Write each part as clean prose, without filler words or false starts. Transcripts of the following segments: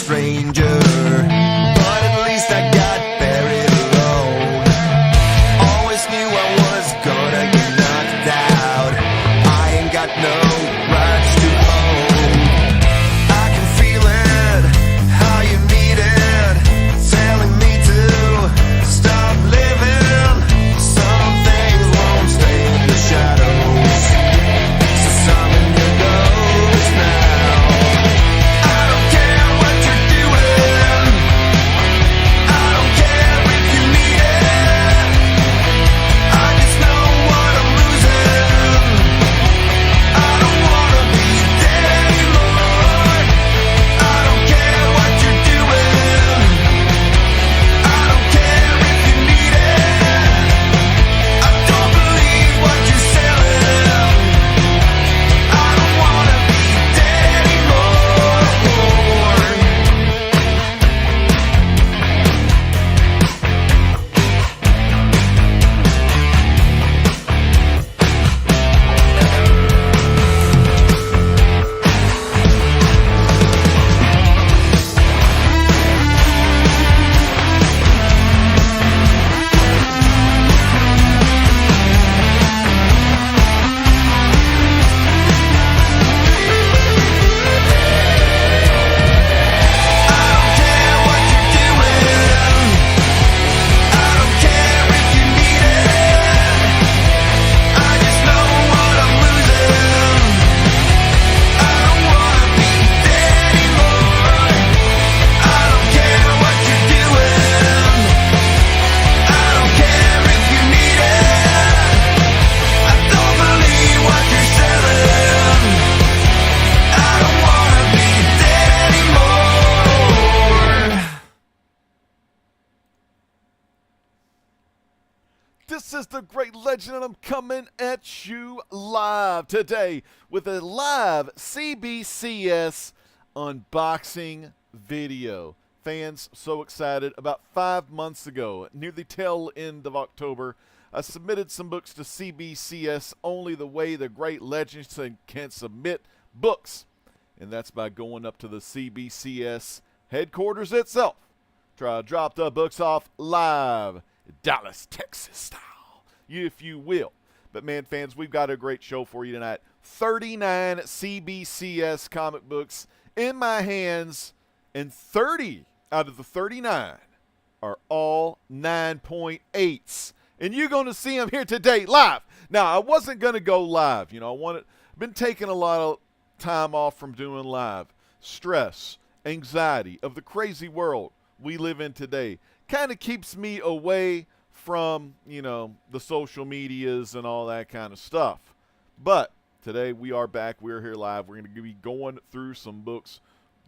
stranger, but at least I got buried alone. Always knew I was gonna get knocked out. I ain't got no rights to own. I can feel it, how you need it, telling me to stop living. Some things won't stay in the shadows, so summon your ghost now. I don't care what you're doing, I don't care if you need it. I just know what I'm losing. I don't wanna be dead anymore. I don't care what you're doing, I don't care if you need it. I don't believe what you're selling. I don't wanna be dead anymore. This is the Great Legend, and I'm coming at you live today with a live CBCS unboxing video. Fans, so excited. About 5 months ago, near the tail end of October, I submitted some books to CBCS only the way the Great Legends can submit books, and that's by going up to the CBCS headquarters itself. Try to drop the books off live, Dallas, Texas style, if you will. But man, fans, we've got a great show for you tonight. 39 CBCS comic books in my hands, and 30 out of the 39 are all 9.8's. And you're going to see them here today live. Now, I wasn't going to go live. You know, I've been taking a lot of time off from doing live. Stress, anxiety of the crazy world we live in today kind of keeps me away from, you know, the social medias and all that kind of stuff. But today we are back. We're here live. We're going to be going through some books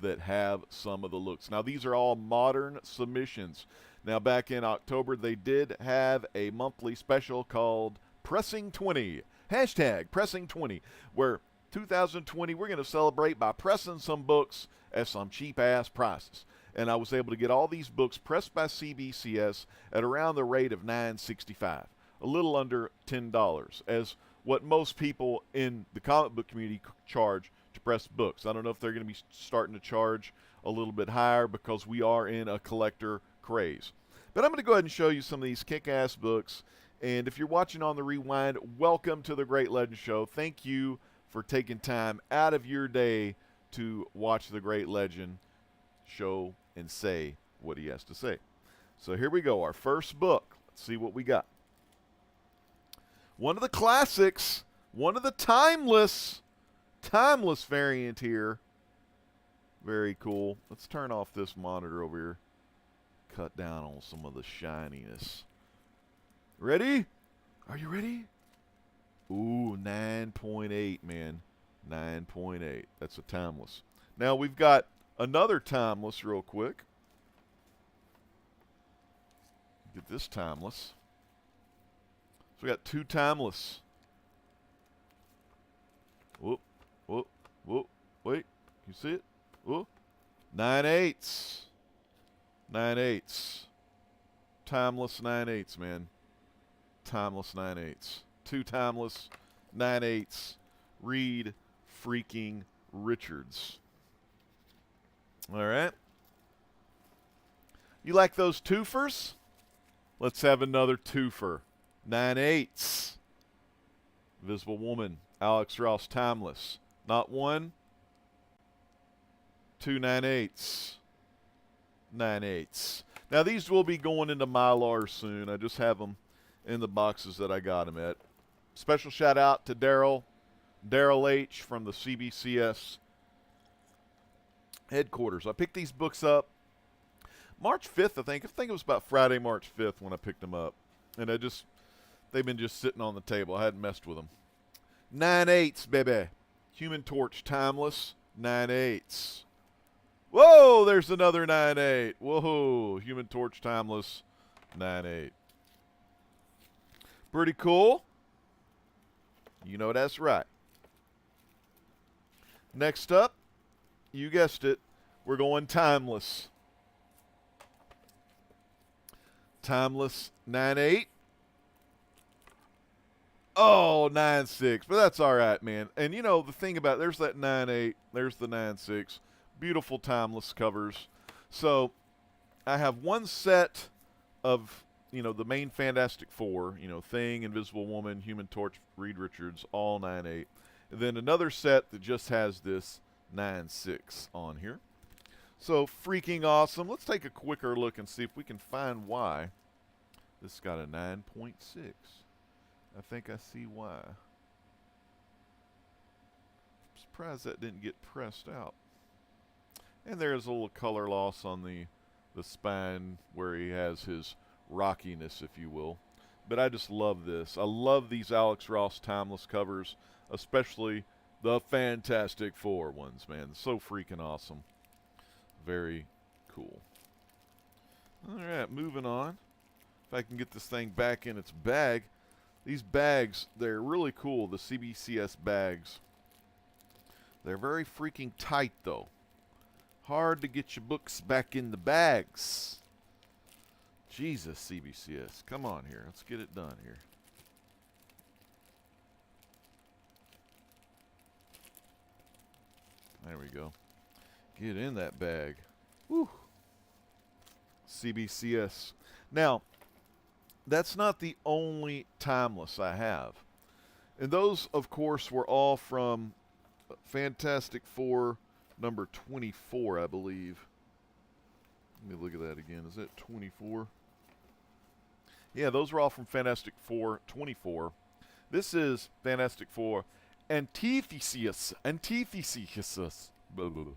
that have some of the looks. Now, these are all modern submissions. Now, back in October, they did have a monthly special called Pressing 20, hashtag Pressing 20, where 2020 we're going to celebrate by pressing some books at some cheap-ass prices. And I was able to get all these books pressed by CBCS at around the rate of $9.65, a little under $10, as what most people in the comic book community charge to press books. I don't know if they're going to be starting to charge a little bit higher because we are in a collector craze. But I'm going to go ahead and show you some of these kick-ass books. And if you're watching on the Rewind, welcome to the Great Legend Show. Thank you for taking time out of your day to watch the Great Legend show and say what he has to say. So here we go, our first book. Let's see what we got. One of the classics, one of the timeless variant here. Very cool. Let's turn off this monitor over here. Cut down on some of the shininess. Ready? Are you ready? Ooh, 9.8, man. 9.8. That's a timeless. Now we've got another timeless real quick. Get this timeless. So we got two timeless. Whoop, whoop, whoop. Wait, can you see it? Whoop. 9.8's. 9.8's. Timeless 9.8's, man. Timeless 9.8's. Two timeless 9.8's. Reed freaking Richards. All right. You like those twofers? Let's have another twofer. 9.8's. Invisible Woman. Alex Ross Timeless. Not one. 2 9.8's. 9.8's. Now these will be going into Mylar soon. I just have them in the boxes that I got them at. Special shout out to Daryl H. from the CBCS headquarters. I picked these books up March 5th, I think. I think it was about Friday, March 5th when I picked them up. And they've been just sitting on the table. I hadn't messed with them. 9.8's, baby. Human Torch Timeless. 9.8's. Whoa, there's another 9.8. Whoa, Human Torch Timeless. 9.8. Pretty cool. You know that's right. Next up, you guessed it, we're going Timeless. Timeless 9.8. Oh, 9.6, but that's all right, man. And you know the thing about there's that 9.8, there's the 9.6, beautiful Timeless covers. So I have one set of the main Fantastic Four, Thing, Invisible Woman, Human Torch, Reed Richards, all 9.8. And then another set that just has this 9.6 on here. So freaking awesome. Let's take a quicker look and see if we can find why this got a 9.6. I think I see why. I'm surprised that didn't get pressed out. And there's a little color loss on the spine where he has his rockiness, if you will. But I just love this. I love these Alex Ross Timeless covers, especially the Fantastic Four ones, man. So freaking awesome. Very cool. All right, moving on. If I can get this thing back in its bag. These bags, they're really cool, the CBCS bags. They're very freaking tight, though. Hard to get your books back in the bags. Jesus, CBCS. Come on here. Let's get it done here. There we go. Get in that bag. Woo. CBCS. Now, that's not the only Timeless I have. And those, of course, were all from Fantastic Four number 24, I believe. Let me look at that again. Is that 24? Yeah, those were all from Fantastic Four 24. This is Fantastic Four Antithesis. Antithesis. Blah, blah, blah.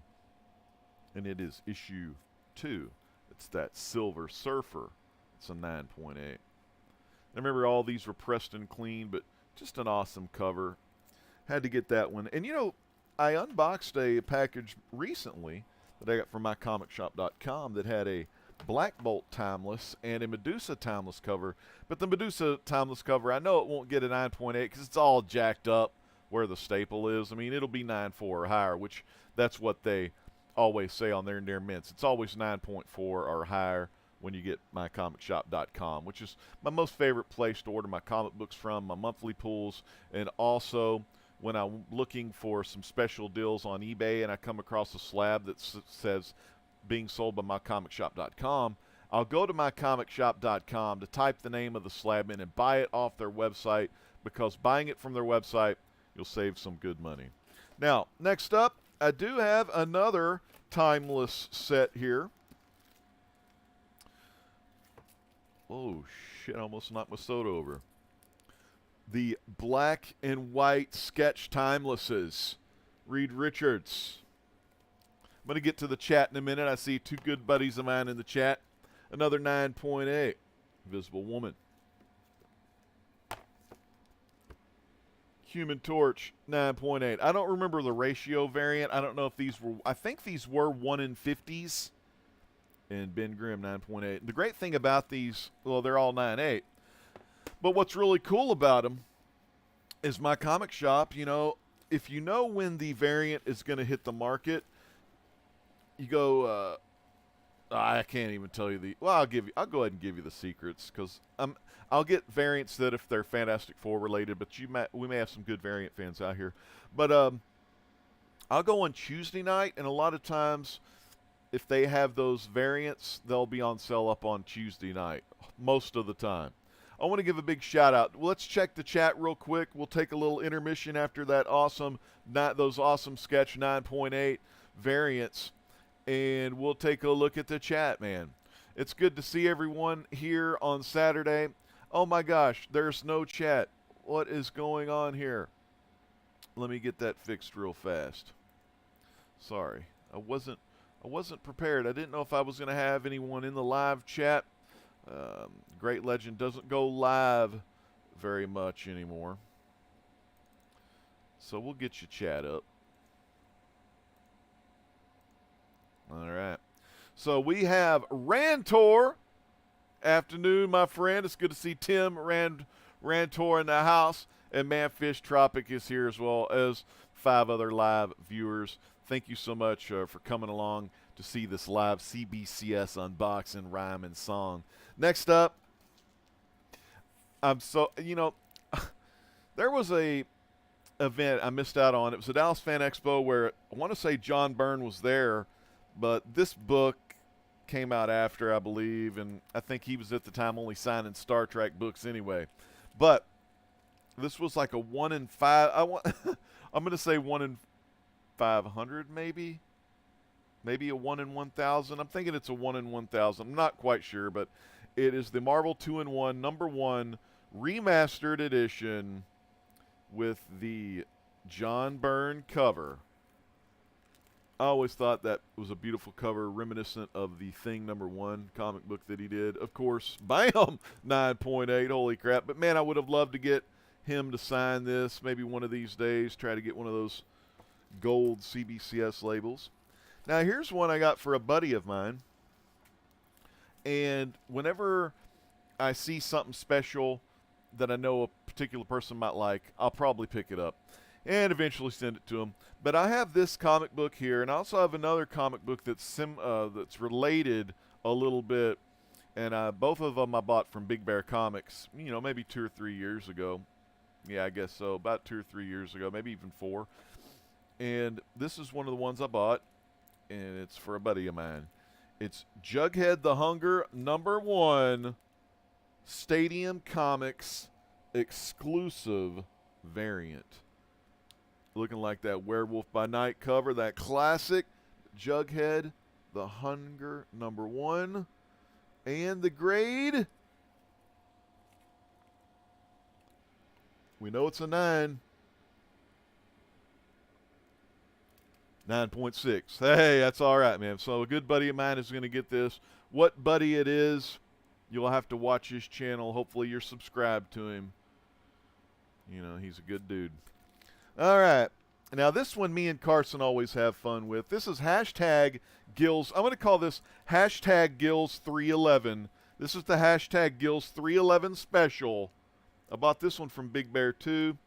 And it is issue 2. It's that Silver Surfer. It's a 9.8. I remember all these were pressed and clean, but just an awesome cover. Had to get that one. And I unboxed a package recently that I got from mycomicshop.com that had a Black Bolt Timeless and a Medusa Timeless cover. But the Medusa Timeless cover, I know it won't get a 9.8 because it's all jacked up where the staple is. I mean, it'll be 9.4 or higher, which that's what they always say on their mints. It's always 9.4 or higher when you get mycomicshop.com, which is my most favorite place to order my comic books from, my monthly pulls, and also when I'm looking for some special deals on eBay and I come across a slab that says being sold by mycomicshop.com, I'll go to mycomicshop.com to type the name of the slab in and buy it off their website, because buying it from their website, you'll save some good money. Now, next up, I do have another Timeless set here. Oh, shit, I almost knocked my soda over. The black and white sketch Timelesses. Reed Richards. I'm going to get to the chat in a minute. I see two good buddies of mine in the chat. Another 9.8. Invisible Woman. Human Torch, 9.8. I don't remember the ratio variant. I don't know if these were... I think these were 1 in 50s. And Ben Grimm, 9.8. The great thing about these... Well, they're all 9.8. But what's really cool about them is my comic shop, if you know when the variant is going to hit the market, you go... I can't even tell you the... Well, I'll go ahead and give you the secrets, because I'll get variants that if they're Fantastic Four related, but we may have some good variant fans out here. But I'll go on Tuesday night, and a lot of times if they have those variants, they'll be on sale up on Tuesday night, most of the time. I want to give a big shout out. Let's check the chat real quick. We'll take a little intermission after that those awesome sketch 9.8 variants, and we'll take a look at the chat, man. It's good to see everyone here on Saturday. Oh my gosh, there's no chat. What is going on here? Let me get that fixed real fast. Sorry, I wasn't prepared. I didn't know if I was going to have anyone in the live chat. Great Legend doesn't go live very much anymore, so we'll get you chat up. All right. So we have Rantor. Afternoon, my friend. It's good to see Tim Rantor in the house. And Manfish Tropic is here as well as 5 other live viewers. Thank you so much for coming along to see this live CBCS unboxing, rhyme, and song. Next up, there was a event I missed out on. It was a Dallas Fan Expo where I want to say John Byrne was there, but this book came out after, I believe, and I think he was at the time only signing Star Trek books anyway. But this was like a 1 in 5. I'm going to say 1 in 500, maybe a 1 in 1,000. I'm thinking it's a 1 in 1,000. I'm not quite sure, but it is the Marvel 2-in-1 #1 remastered edition with the John Byrne cover. I always thought that was a beautiful cover, reminiscent of the Thing #1 comic book that he did. Of course, bam, 9.8, holy crap. But man, I would have loved to get him to sign this maybe one of these days, try to get one of those gold CBCS labels. Now, here's one I got for a buddy of mine. And whenever I see something special that I know a particular person might like, I'll probably pick it up and eventually send it to him. But I have this comic book here, and I also have another comic book that's related a little bit. And both of them I bought from Big Bear Comics, maybe 2 or 3 years ago. Yeah, I guess so. About 2 or 3 years ago, maybe even 4. And this is one of the ones I bought, and it's for a buddy of mine. It's Jughead the Hunger #1 Stadium Comics exclusive variant. Looking like that Werewolf by Night cover, that classic Jughead the Hunger #1. And the grade, we know it's a 9. 9.6. Hey, that's all right, man. So a good buddy of mine is going to get this. What buddy it is, you'll have to watch his channel. Hopefully you're subscribed to him. He's a good dude. All right. Now, this one me and Carson always have fun with. This is hashtag Gills. I'm going to call this hashtag Gills 311. This is the hashtag Gills 311 special. I bought this one from Big Bear 2.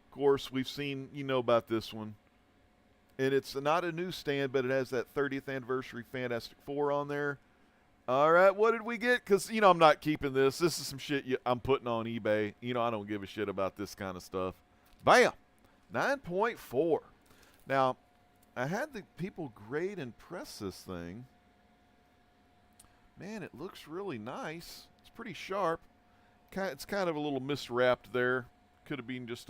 Of course, we've seen, about this one. And it's not a newsstand, but it has that 30th anniversary Fantastic Four on there. All right, what did we get? Because, I'm not keeping this. This is some shit I'm putting on eBay. I don't give a shit about this kind of stuff. Bam! 9.4. Now, I had the people grade and press this thing. Man, it looks really nice. It's pretty sharp. It's kind of a little miswrapped there. Could have been just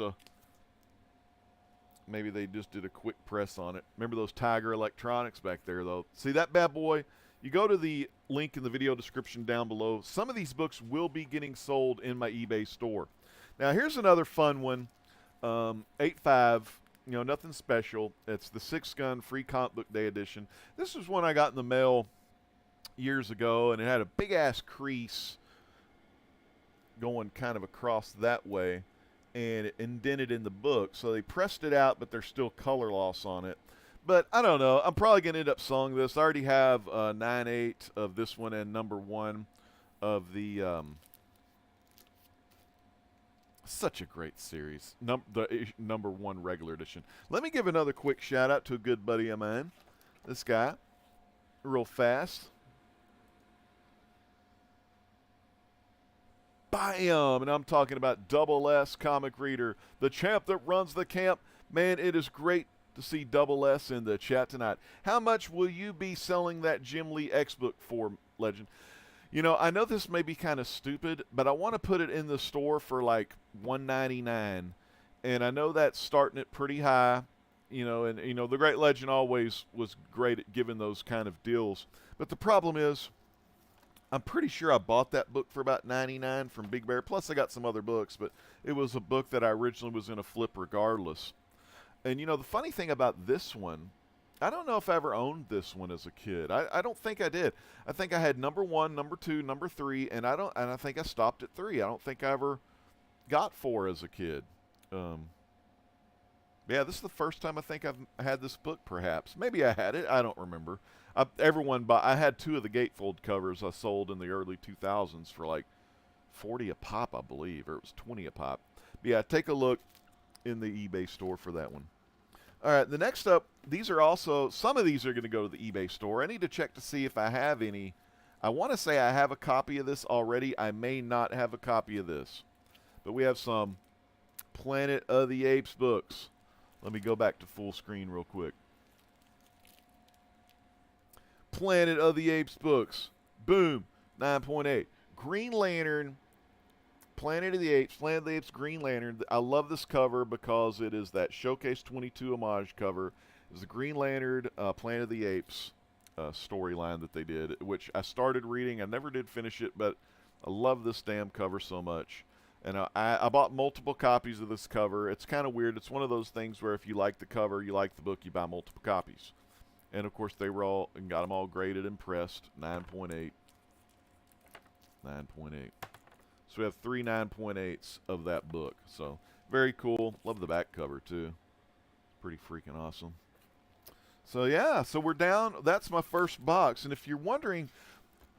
maybe they just did a quick press on it. Remember those Tiger Electronics back there, though? See that bad boy? You go to the link in the video description down below. Some of these books will be getting sold in my eBay store. Now, here's another fun one. 8.5, nothing special. It's the 6-gun free comic book day edition. This is one I got in the mail years ago, and it had a big-ass crease going kind of across that way, and it indented in the book. So they pressed it out, but there's still color loss on it. But I don't know. I'm probably going to end up selling this. I already have 9.8 of this one and #1 of the such a great series. The #1 regular edition. Let me give another quick shout out to a good buddy of mine. This guy, real fast. Bam! And I'm talking about Double S Comic Reader, the champ that runs the camp. Man, it is great to see Double S in the chat tonight. How much will you be selling that Jim Lee X book for, Legend? You know, I know this may be kind of stupid, but I want to put it in the store for like $1.99, and I know that's starting it pretty high. You know, and you know the Great Legend always was great at giving those kind of deals. But the problem is, I'm pretty sure I bought that book for about $99 from Big Bear. Plus, I got some other books, but it was a book that I originally was going to flip regardless. And you know, the funny thing about this one, I don't know if I ever owned this one as a kid. I don't think I did. I think I had number 1, number 2, number 3, and I think I stopped at 3. I don't think I ever got 4 as a kid. Yeah, this is the first time I think I've had this book, perhaps. Maybe I had it. I don't remember. I had 2 of the gatefold covers I sold in the early 2000s for like 40 a pop, I believe, or it was 20 a pop. But yeah, take a look in the eBay store for that one. All right, the next up, these are also, some of these are going to go to the eBay store. I need to check to see if I have any. I want to say I have a copy of this already. I may not have a copy of this. But we have some Planet of the Apes books. Let me go back to full screen real quick. Planet of the Apes books. Boom. 9.8. Green Lantern. Planet of the Apes. Planet of the Apes Green Lantern. I love this cover because it is that Showcase 22 homage cover. It's the Green Lantern Planet of the Apes storyline that they did, which I started reading. I never did finish it, but I love this damn cover so much. And I bought multiple copies of this cover. It's kind of weird. It's one of those things where if you like the cover, you like the book, you buy multiple copies. And, of course, they were all, and got them all graded and pressed. 9.8. 9.8. So we have 3 9.8s of that book. So, very cool. Love the back cover, too. Pretty freaking awesome. So, yeah. So, we're down. That's my first box. And if you're wondering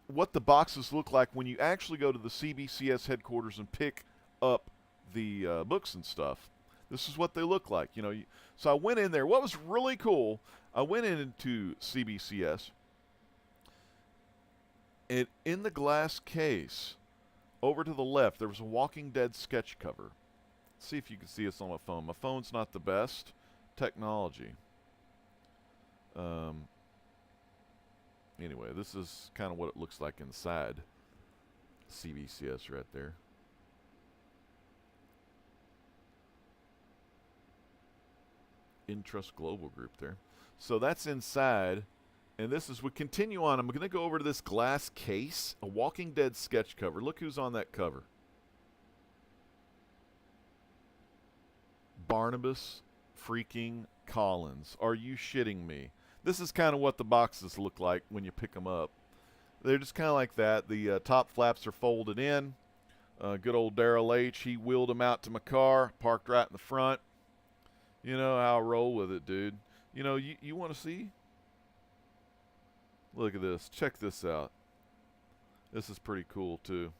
what the boxes look like when you actually go to the CBCS headquarters and pick up the books and stuff, this is what they look like. You know, so I went in there. What was really cool, I went into CBCS, and in the glass case, over to the left, there was a Walking Dead sketch cover. Let's see if you can see this on my phone. My phone's not the best technology. Anyway, this is kind of what it looks like inside CBCS right there. Intrust Global Group there. So that's inside. And this is, we continue on. I'm going to go over to this glass case, a Walking Dead sketch cover. Look who's on that cover. Barnabas freaking Collins. Are you shitting me? This is kind of what the boxes look like when you pick them up. They're just kind of like that. The top flaps are folded in. Good old Daryl H. He wheeled them out to my car, parked right in the front. You know how I roll with it, dude. You know, you want to see? Look at this. Check this out. This is pretty cool, too.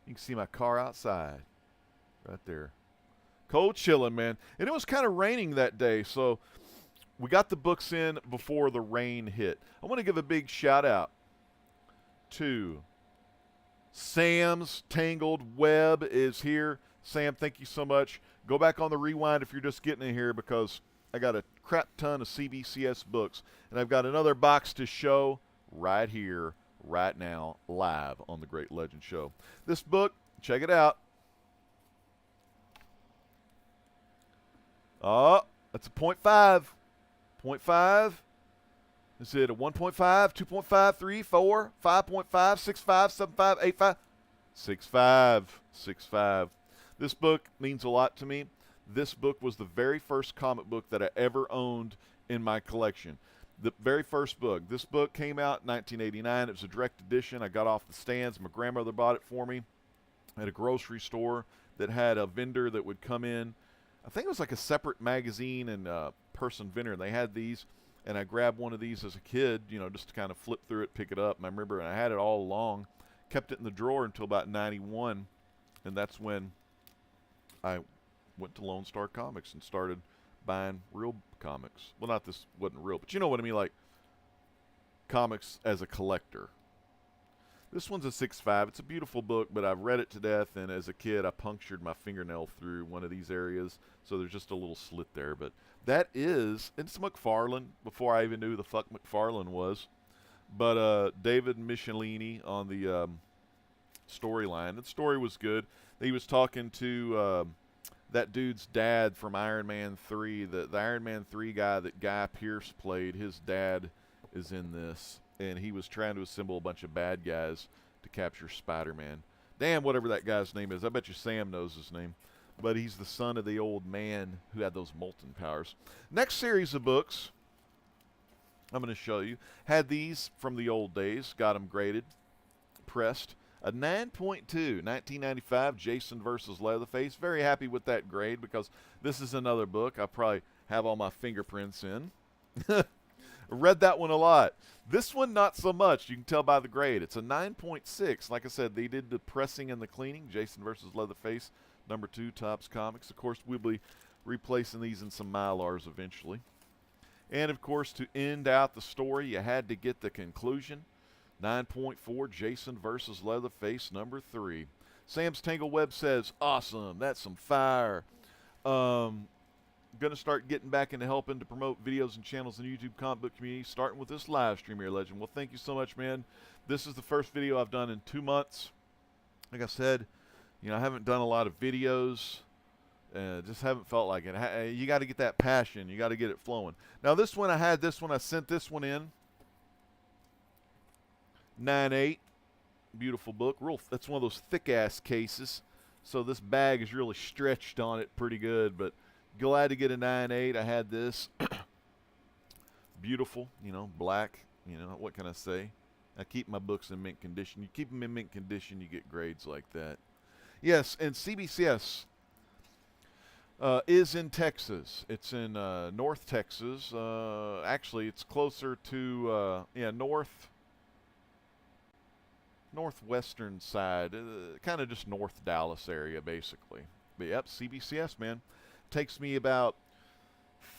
You can see my car outside. Right there. Cold chilling, man. And it was kind of raining that day, so we got the books in before the rain hit. I want to give a big shout out to Sam's Tangled Web is here. Sam, thank you so much. Go back on the rewind if you're just getting in here, because I got a crap ton of CBCS books, and I've got another box to show right here, right now, live on the Great Legend Show. This book, check it out. Oh, that's a 0.5. 0.5. Is it a 1.5, 2.5, 3, 4, 5.5, 6.5, 7.5, 8.5? 6.5. 6.5. This book means a lot to me. This book was the very first comic book that I ever owned in my collection. The very first book. This book came out in 1989. It was a direct edition. I got off the stands. My grandmother bought it for me at a grocery store that had a vendor that would come in. I think it was like a separate magazine and person vendor, and they had these, and I grabbed one of these as a kid, you know, just to kind of flip through it, pick it up. And I remember, and I had it all along, kept it in the drawer until about 91, and that's when I went to Lone Star Comics and started buying real comics. Well, not this wasn't real, but you know what I mean, like comics as a collector. This one's a 6.5. It's a beautiful book, but I've read it to death, and as a kid, I punctured my fingernail through one of these areas, so there's just a little slit there. But that is, it's McFarlane, before I even knew who the fuck McFarlane was. But David Michelini on the storyline. The story was good. He was talking to that dude's dad from Iron Man 3. The Iron Man 3 guy that Guy Pearce played, his dad is in this. And he was trying to assemble a bunch of bad guys to capture Spider-Man. Damn, whatever that guy's name is. I bet you Sam knows his name. But he's the son of the old man who had those molten powers. Next series of books I'm going to show you had these from the old days. Got them graded, pressed. A 9.2, 1995, Jason versus Leatherface. Very happy with that grade because this is another book I probably have all my fingerprints in. Read that one a lot. This one, not so much. You can tell by the grade. It's a 9.6. Like I said, they did the pressing and the cleaning. Jason versus Leatherface, #2, Topps Comics. Of course, we'll be replacing these in some Mylars eventually. And, of course, to end out the story, you had to get the conclusion. 9.4, Jason versus Leatherface, #3. Sam's Tangle Web says, awesome. That's some fire. Going to start getting back into helping to promote videos and channels in the YouTube comic book community, starting with this live stream here, Legend. Well, thank you so much, man. This is the first video I've done in 2 months. Like I said, I haven't done a lot of videos. Just haven't felt like it. You got to get that passion. You got to get it flowing. Now, this one, I sent this one in. 9.8. Beautiful book. That's one of those thick-ass cases. So this bag is really stretched on it pretty good, but glad to get a 9.8. I had this. Beautiful, black. What can I say? I keep my books in mint condition. You keep them in mint condition, you get grades like that. Yes, and CBCS is in Texas. It's in North Texas. Actually, it's closer to, northwestern side. Kind of just North Dallas area, basically. But, yep, CBCS, man. Takes me about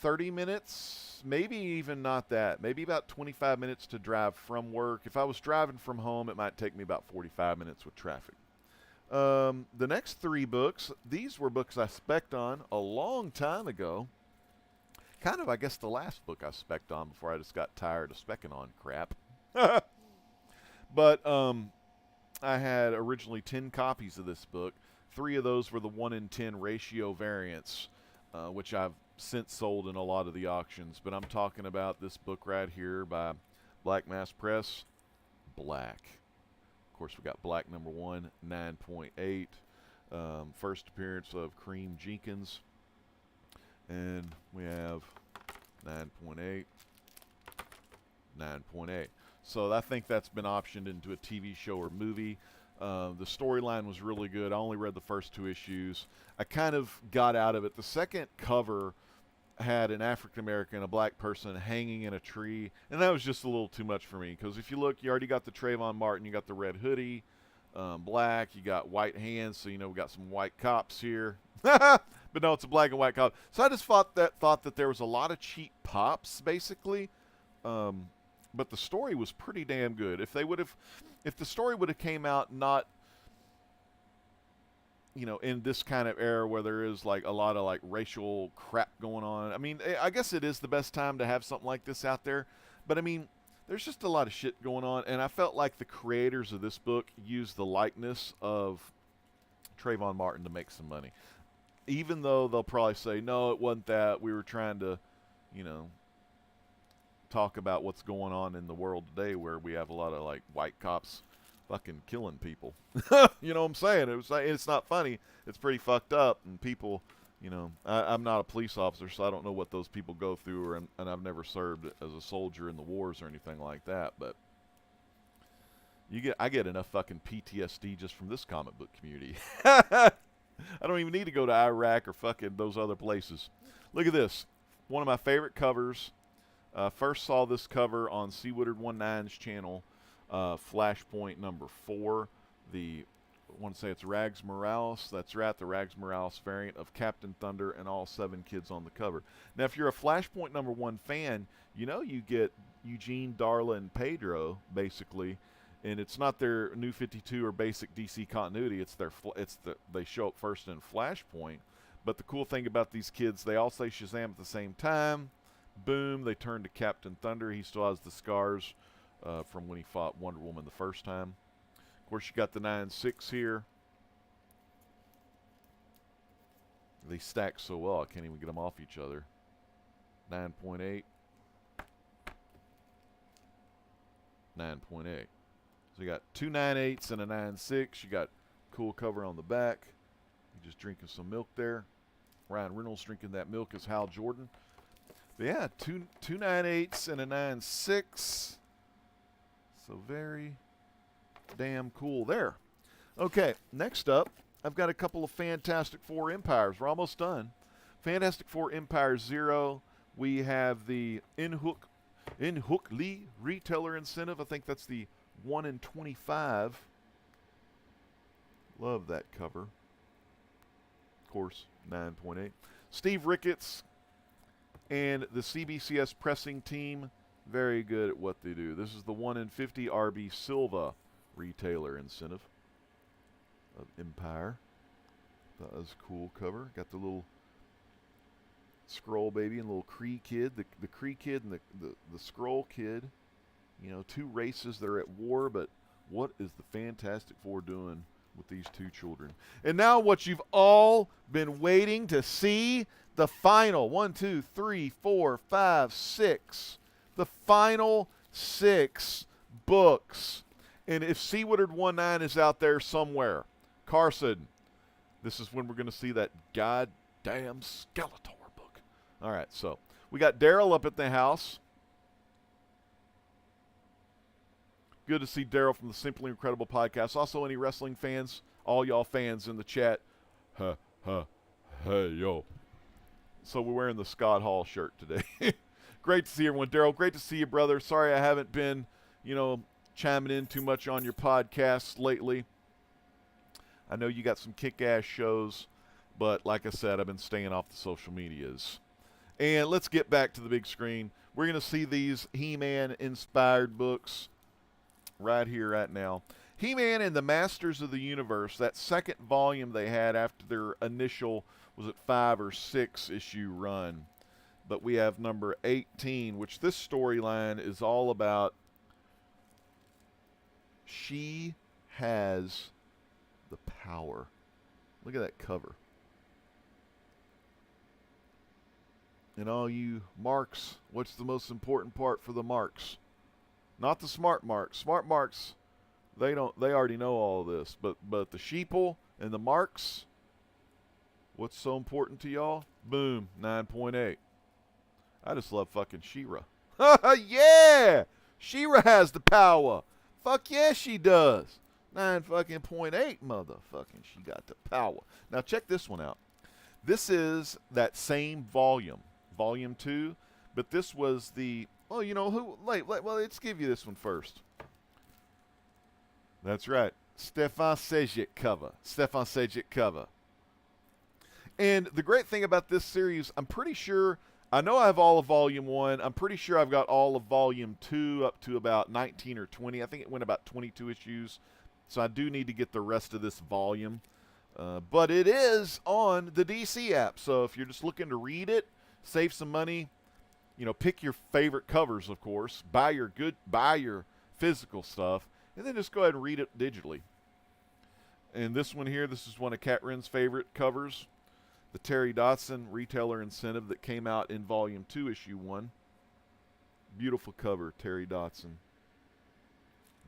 30 minutes, maybe even not that, maybe about 25 minutes to drive from work. If I was driving from home, it might take me about 45 minutes with traffic. The next 3 books, these were books I spec'd on a long time ago. Kind of, I guess, the last book I spec'd on before I just got tired of spec'ing on crap. But I had originally 10 copies of this book. 3 of those were the 1-in-10 ratio variants, which I've since sold in a lot of the auctions. But I'm talking about this book right here by Black Mass Press, Black. Of course, we got Black #1, 9.8. First appearance of Cream Jenkins. And we have 9.8, 9.8. So I think that's been optioned into a TV show or movie. The storyline was really good. I only read the first 2 issues. I kind of got out of it. The second cover had an African-American, a black person hanging in a tree, and that was just a little too much for me, because if you look, you already got the Trayvon Martin, you got the red hoodie, black, you got white hands, so we got some white cops here. But no, it's a black and white cop. So I just thought that there was a lot of cheap pops, basically. But the story was pretty damn good. If the story would have came out not, in this kind of era where there is like a lot of like racial crap going on. I mean, I guess it is the best time to have something like this out there. But I mean, there's just a lot of shit going on, and I felt like the creators of this book used the likeness of Trayvon Martin to make some money. Even though they'll probably say, no, it wasn't that. We were trying to, talk about what's going on in the world today where we have a lot of like white cops fucking killing people. You know what I'm saying? It's not funny. It's pretty fucked up, and people, I'm not a police officer, so I don't know what those people go through, and I've never served as a soldier in the wars or anything like that, but I get enough fucking PTSD just from this comic book community. I don't even need to go to Iraq or fucking those other places. Look at this. One of my favorite covers. First saw this cover on C. Woodard19's channel, Flashpoint #4. I want to say it's Rags Morales. That's right, the Rags Morales variant of Captain Thunder and all 7 kids on the cover. Now, if you're a Flashpoint #1 fan, you get Eugene, Darla, and Pedro, basically, And it's not their New 52 or basic DC continuity. It's they show up first in Flashpoint. But the cool thing about these kids, they all say Shazam at the same time. Boom, they turn to Captain Thunder. He still has the scars from when he fought Wonder Woman the first time. Of course, you got the 9.6 here. They stack so well, I can't even get them off each other. 9.8. 9.8. So you got two 9.8's and a 9.6. You got cool cover on the back. You're just drinking some milk there. Ryan Reynolds drinking that milk as Hal Jordan. But yeah, two 9.8's and a 9.6. So very damn cool there. Okay, next up, I've got a couple of Fantastic Four Empires. We're almost done. Fantastic Four Empire 0. We have the In-Hook Lee retailer incentive. I think that's the 1 in 25. Love that cover. Of course, 9.8. Steve Ricketts and the CBCS pressing team, very good at what they do. This is the 1 in 50 RB Silva retailer incentive of Empire. That was a cool cover. Got the little Skrull baby and little Kree kid. The Kree kid and the Skrull kid. You know, two races that are at war, but what is the Fantastic Four doing with these two children? And now what you've all been waiting to see, the final 1, 2, 3, 4, 5, 6. The final 6 books. And if C. Woodard 19 is out there somewhere, Carson, this is when we're going to see that goddamn Skeletor book. All right, so we got Daryl up at the house. Good to see Daryl from the Simply Incredible podcast. Also, any wrestling fans, all y'all fans in the chat, hey, yo. So we're wearing the Scott Hall shirt today. Great to see everyone. Daryl, great to see you, brother. Sorry I haven't been, chiming in too much on your podcasts lately. I know you got some kick-ass shows, but like I said, I've been staying off the social medias. And let's get back to the big screen. We're going to see these He-Man inspired books right here, right now. He-Man and the Masters of the Universe, that second volume they had after their initial, was it 5 or 6 issue run. But we have number 18, which this storyline is all about. She has the power. Look at that cover. And all you marks, what's the most important part for the marks? Not the smart marks. Smart marks, they already know all of this. But the sheeple and the marks, what's so important to y'all? Boom, 9.8. I just love fucking She-Ra. Yeah! She-Ra has the power. Fuck yeah, she does. 9.8, motherfucking, she got the power. Now check this one out. This is that same volume, volume 2, but this was the, let's give you this one first. That's right, Stefan Sejic cover. And the great thing about this series, I'm pretty sure, I know I have all of volume 1. I'm pretty sure I've got all of volume 2 up to about 19 or 20. I think it went about 22 issues. So I do need to get the rest of this volume. But it is on the DC app. So if you're just looking to read it, save some money, pick your favorite covers, of course. Buy your physical stuff. And then just go ahead and read it digitally. And this one here, this is one of Kat Wren's favorite covers. The Terry Dodson retailer incentive that came out in volume 2, issue 1. Beautiful cover, Terry Dodson.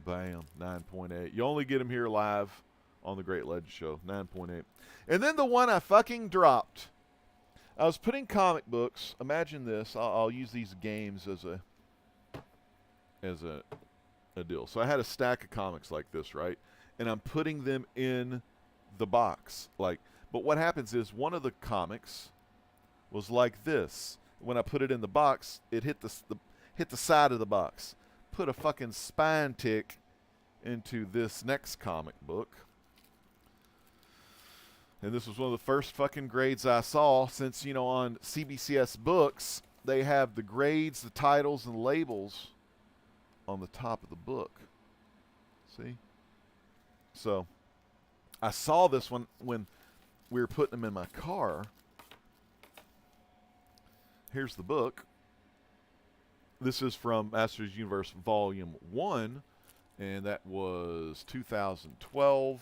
Bam, 9.8. You only get him here live on the Great Legend Show, 9.8. And then the one I fucking dropped. I was putting comic books. Imagine this. I'll use these games as a deal. So I had a stack of comics like this, right? And I'm putting them in the box. But what happens is one of the comics was like this. When I put it in the box, it hit the side of the box. Put a fucking spine tick into this next comic book. And this was one of the first fucking grades I saw since, on CBCS Books, they have the grades, the titles, and labels on the top of the book. See? So, I saw this one when we were putting them in my car. Here's the book. This is from Masters Universe Volume 1, and that was 2012.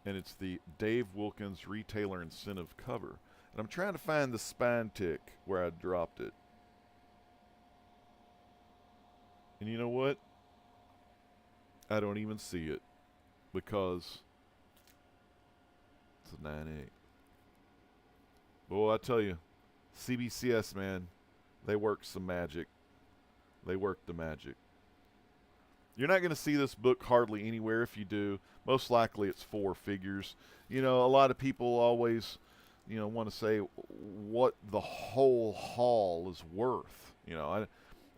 And it's the Dave Wilkins Retailer Incentive cover. And I'm trying to find the spine tick where I dropped it. And you know what? I don't even see it because it's a 9.8. Boy, I tell you, CBCS, man, they work some magic. They work the magic. You're not going to see this book hardly anywhere. If you do, most likely it's 4 figures. You know, a lot of people always, you know, want to say what the whole haul is worth. You know,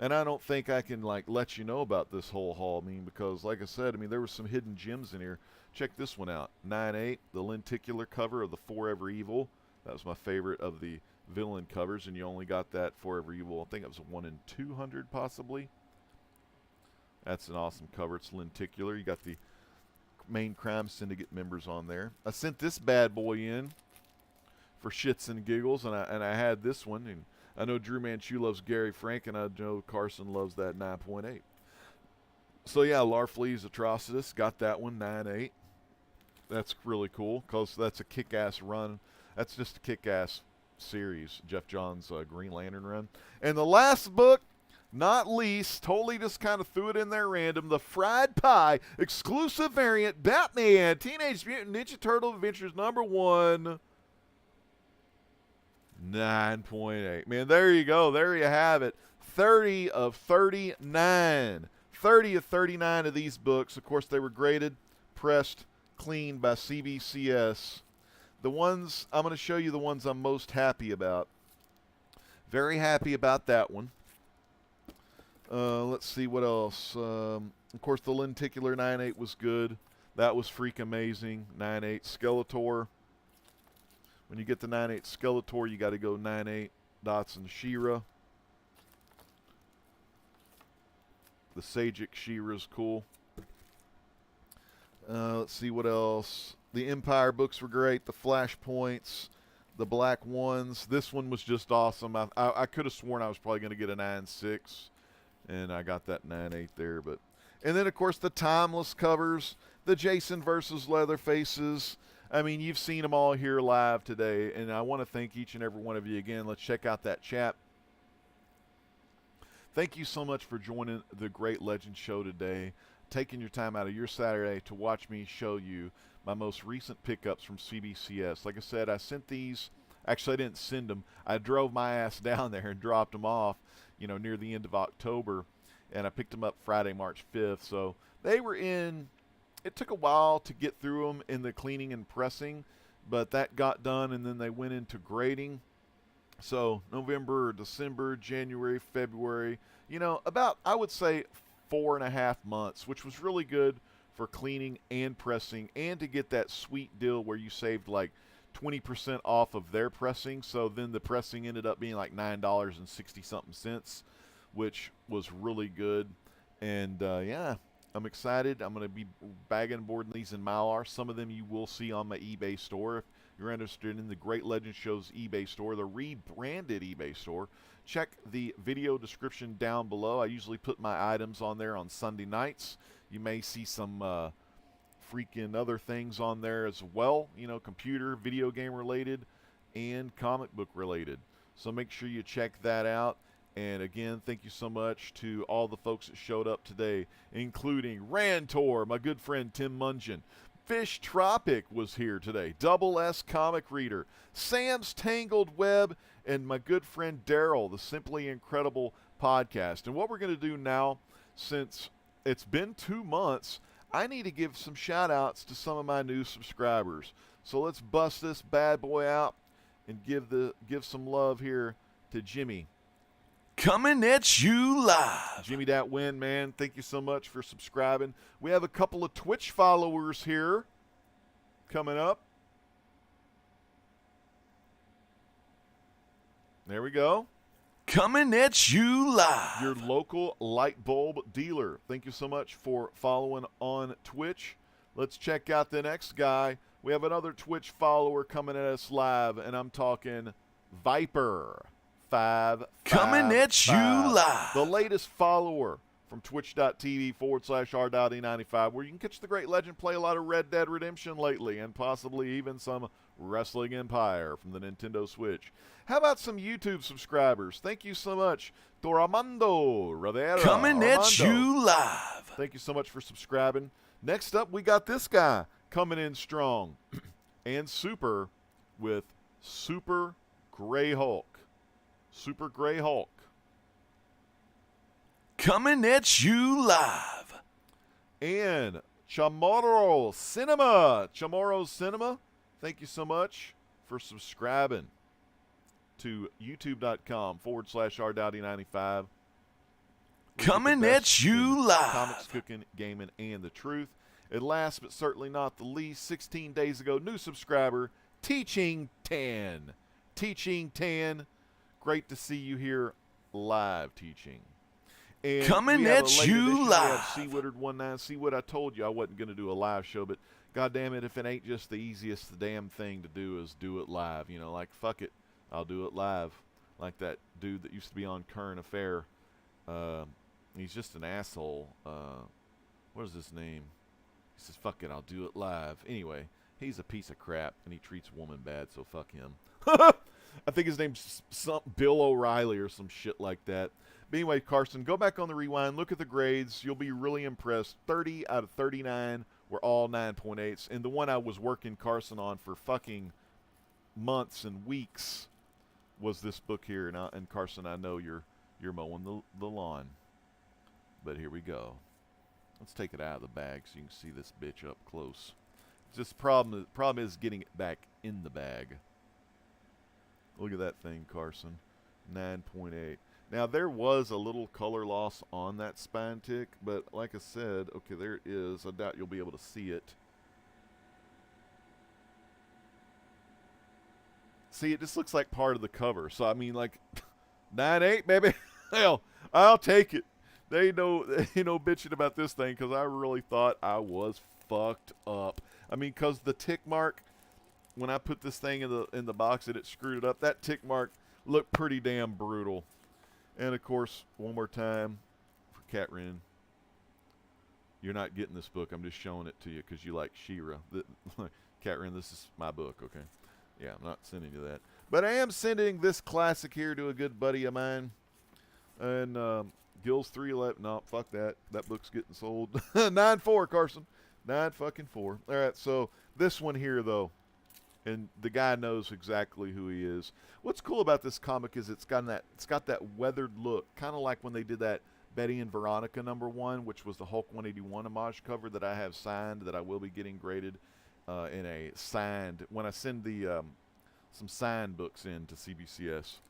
and I don't think I can, like, let you know about this whole haul. I mean, because, like I said, I mean, there were some hidden gems in here. Check this one out. 9.8, the lenticular cover of the Forever Evil. That was my favorite of the villain covers, and you only got that Forever Evil. I think it was a 1 in 200, possibly. That's an awesome cover. It's lenticular. You got the main crime syndicate members on there. I sent this bad boy in for shits and giggles, and I had this one, and I know Drew Manchu loves Gary Frank, and I know Carson loves that 9.8. So yeah, Larfleeze Atrocitus, got that one, 9.8. That's really cool, because that's a kick-ass run. That's just a kick-ass series, Jeff Johns' Green Lantern run. And the last book, not least, totally just kind of threw it in there random, the Fried Pie exclusive variant Batman Teenage Mutant Ninja Turtle Adventures #1. 9.8. Man, there you go. There you have it. 30 of 39. 30 of 39 of these books. Of course, they were graded, pressed, cleaned by CBCS. The ones, I'm going to show you the ones I'm most happy about. Very happy about that one. Let's see what else. Of course, the lenticular 9.8 was good. That was freak amazing. 9.8 Skeletor. When you get the 9.8 Skeletor, you got to go 9.8 Dots and She-Ra. The Sajic She-Ra's cool. Let's see what else. The Empire books were great. The Flashpoints, the Black Ones. This one was just awesome. I could have sworn I was probably going to get a 9.6, and I got that 9.8 there. And then, of course, the Timeless covers, the Jason versus Leatherfaces. I mean, you've seen them all here live today, and I want to thank each and every one of you again. Let's check out that chat. Thank you so much for joining the Great Legend Show today, taking your time out of your Saturday to watch me show you my most recent pickups from CBCS. Like I said, I sent these. Actually, I didn't send them. I drove my ass down there and dropped them off, you know, near the end of October, and I picked them up Friday, March 5th. So they were in. It took a while to get through them in the cleaning and pressing, but that got done, and then they went into grading. So November, December, January, February, you know, about, I would say, 4.5 months, which was really good for cleaning and pressing, and to get that sweet deal where you saved like 20% off of their pressing. So then the pressing ended up being like $9.60-something, which was really good. And yeah, I'm excited. I'm going to be bagging and boarding these in Mylar. Some of them you will see on my eBay store. If you're interested in the Great Legend Show's eBay store, the rebranded eBay store, check the video description down below. I usually put my items on there on Sunday nights. You may see some freaking other things on there as well, you know, computer, video game related, and comic book related. So make sure you check that out. And again, thank you so much to all the folks that showed up today, including Rantor, my good friend Tim Mungeon. Fish Tropic was here today. Double S Comic Reader. Sam's Tangled Web. And my good friend Daryl, the Simply Incredible podcast. And what we're going to do now, since it's been 2 months, I need to give some shout outs to some of my new subscribers. So let's bust this bad boy out and give some love here to Jimmy. Coming at you live. Jimmy Dat Win, man, thank you so much for subscribing. We have a couple of Twitch followers here coming up. There we go. Coming at you live. Your local light bulb dealer. Thank you so much for following on Twitch. Let's check out the next guy. We have another Twitch follower coming at us live, and I'm talking Viper 5. Coming at you live. The latest follower from twitch.tv/r.e95, where you can catch the great legend play a lot of Red Dead Redemption lately, and possibly even some Wrestling Empire from the Nintendo Switch. How about some YouTube subscribers? Thank you so much, Doramando Rivera. Coming at you live. Thank you so much for subscribing. Next up, we got this guy coming in strong and super with Super Gray Hulk. Super Gray Hulk. Coming at you live. And Chamorro Cinema. Chamorro Cinema, thank you so much for subscribing to youtube.com/r.e95. Coming at you live. Comics, cooking, gaming, and the truth. And last but certainly not the least, 16 days ago, new subscriber, Teaching 10. Teaching 10. Great to see you here live, Teaching. And coming at you live. C-Woodard19. C-Wood, I told you I wasn't going to do a live show, but God damn it, if it ain't just the easiest, the damn thing to do is do it live. You know, like, fuck it, I'll do it live. Like that dude that used to be on Current Affair. He's just an asshole. What is his name? He says, fuck it, I'll do it live. Anyway, he's a piece of crap, and he treats women bad, so fuck him. I think his name's Bill O'Reilly or some shit like that. But anyway, Carson, go back on the rewind, look at the grades. You'll be really impressed. 30 out of 39 were all 9.8's. And the one I was working Carson on for fucking months and weeks was this book here. And Carson, I know you're mowing the lawn. But here we go. Let's take it out of the bag so you can see this bitch up close. Just the problem is getting it back in the bag. Look at that thing, Carson. 9.8. Now, there was a little color loss on that spine tick, but like I said, okay, there it is. I doubt you'll be able to see it. See, it just looks like part of the cover. So, I mean, like, 9.8, baby. Hell, I'll take it. They know bitching about this thing because I really thought I was fucked up. I mean, because the tick mark, when I put this thing in the box and it screwed it up, that tick mark looked pretty damn brutal. And, of course, one more time for Cat Ren. You're not getting this book. I'm just showing it to you because you like She-Ra. Cat Ren, this is my book, okay? Yeah, I'm not sending you that. But I am sending this classic here to a good buddy of mine. And Gills 311. No, fuck that. That book's getting sold. 9.4, Carson. 9.4. All right, so this one here, though. And the guy knows exactly who he is. What's cool about this comic is it's got that weathered look, kind of like when they did that Betty and Veronica #1, which was the Hulk 181 homage cover that I have signed, that I will be getting graded in a signed, when I send the some signed books in to CBCS.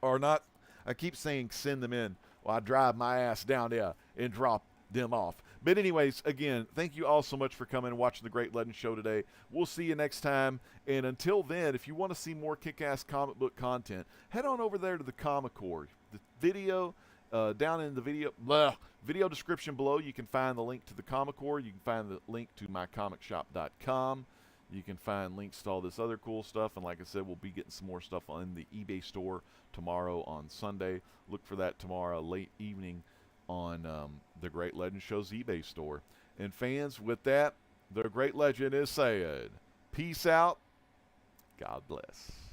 Or not, I keep saying send them in. Well, I drive my ass down there and drop them off. But anyways, again, thank you all so much for coming and watching the Great Legend Show today. We'll see you next time. And until then, if you want to see more kick-ass comic book content, head on over there to the Comic Core. The video, down in the video description below, you can find the link to the Comic Core. You can find the link to mycomicshop.com. You can find links to all this other cool stuff. And like I said, we'll be getting some more stuff on the eBay store tomorrow on Sunday. Look for that tomorrow late evening on the Great Legend Show's eBay store. And fans, with that, the Great Legend is saying, peace out, God bless.